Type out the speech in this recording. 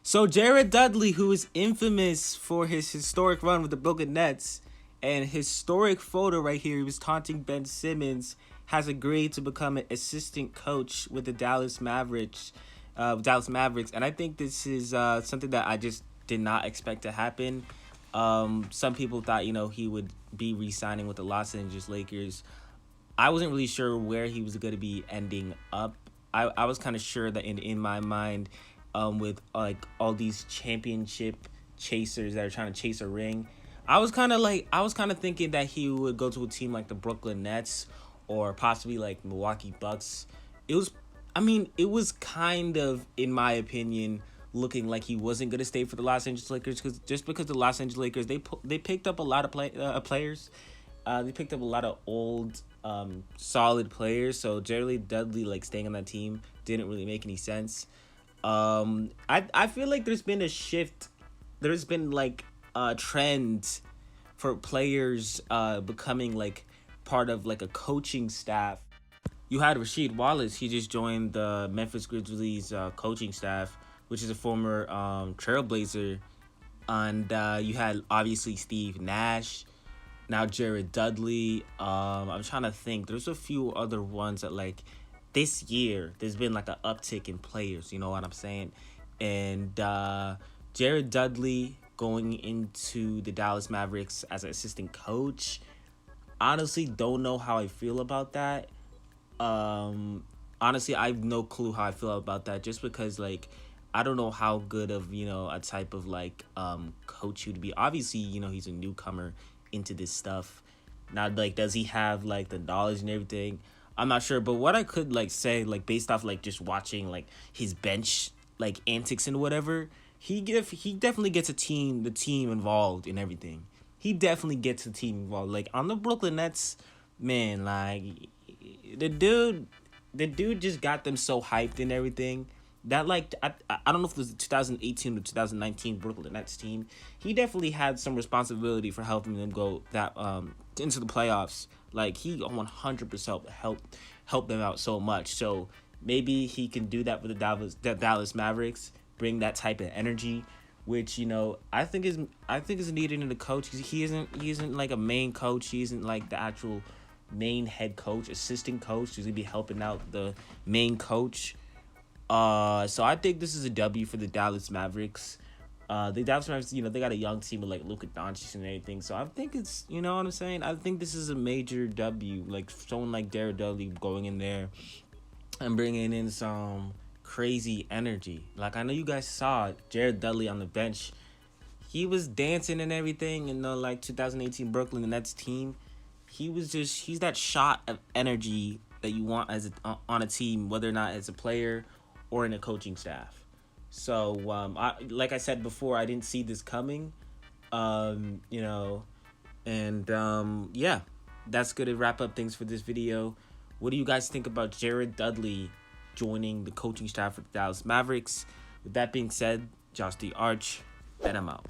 So Jared Dudley, who is infamous for his historic run with the Brooklyn Nets, and historic photo right here, he was taunting Ben Simmons, has agreed to become an assistant coach with the Dallas Mavericks, and I think this is something that I just did not expect to happen. Some people thought he would be re-signing with the Los Angeles Lakers. I wasn't really sure where he was going to be ending up. I was kind of sure that in my mind, with like all these championship chasers that are trying to chase a ring, I was kind of thinking that he would go to a team like the Brooklyn Nets or possibly like Milwaukee Bucks. It was kind of, in my opinion, looking like he wasn't going to stay for the Los Angeles Lakers because the Los Angeles Lakers, they picked up a lot of players. They picked up a lot of old solid players. So Jerry Dudley like staying on that team didn't really make any sense. I feel like there's been a shift. There's been like a trend for players becoming like part of like a coaching staff. You had Rasheed Wallace. He just joined the Memphis Grizzlies coaching staff, which is a former Trailblazer. And you had obviously Steve Nash. Now Jared Dudley. I'm trying to think. There's a few other ones that like this year there's been like an uptick in players. You know what I'm saying? And Jared Dudley going into the Dallas Mavericks as an assistant coach. Honestly, don't know how I feel about that. Honestly, I have no clue how I feel about that. Just because like I don't know how good of a type of like coach he would be. Obviously, he's a newcomer into this stuff. Now, like, does he have like the knowledge and everything? I'm not sure. But what I could like say, like based off like just watching like his bench like antics and whatever, he definitely gets the team involved in everything. He definitely gets the team involved. Like on the Brooklyn Nets, man, like the dude just got them so hyped and everything. That like I don't know if it was the 2018 or 2019 Brooklyn Nets team. He definitely had some responsibility for helping them go that into the playoffs. Like he 100% helped them out so much. So maybe he can do that with the Dallas Mavericks. Bring that type of energy, which I think is needed in the coach. He isn't like a main coach. He isn't like the actual main head coach, assistant coach. He's gonna be helping out the main coach. So I think this is a W for the Dallas Mavericks. The Dallas Mavericks, they got a young team with like Luka Doncic and everything. So I think it's, what I'm saying. I think this is a major W. Like someone like Jared Dudley going in there and bringing in some crazy energy. Like I know you guys saw Jared Dudley on the bench. He was dancing and everything in the like 2018 Brooklyn Nets team. He's that shot of energy that you want on a team, whether or not as a player or in a coaching staff. So, like I said before, I didn't see this coming, and yeah, that's going to wrap up things for this video. What do you guys think about Jared Dudley joining the coaching staff for the Dallas Mavericks? With that being said, Josh the Arch, and I'm out.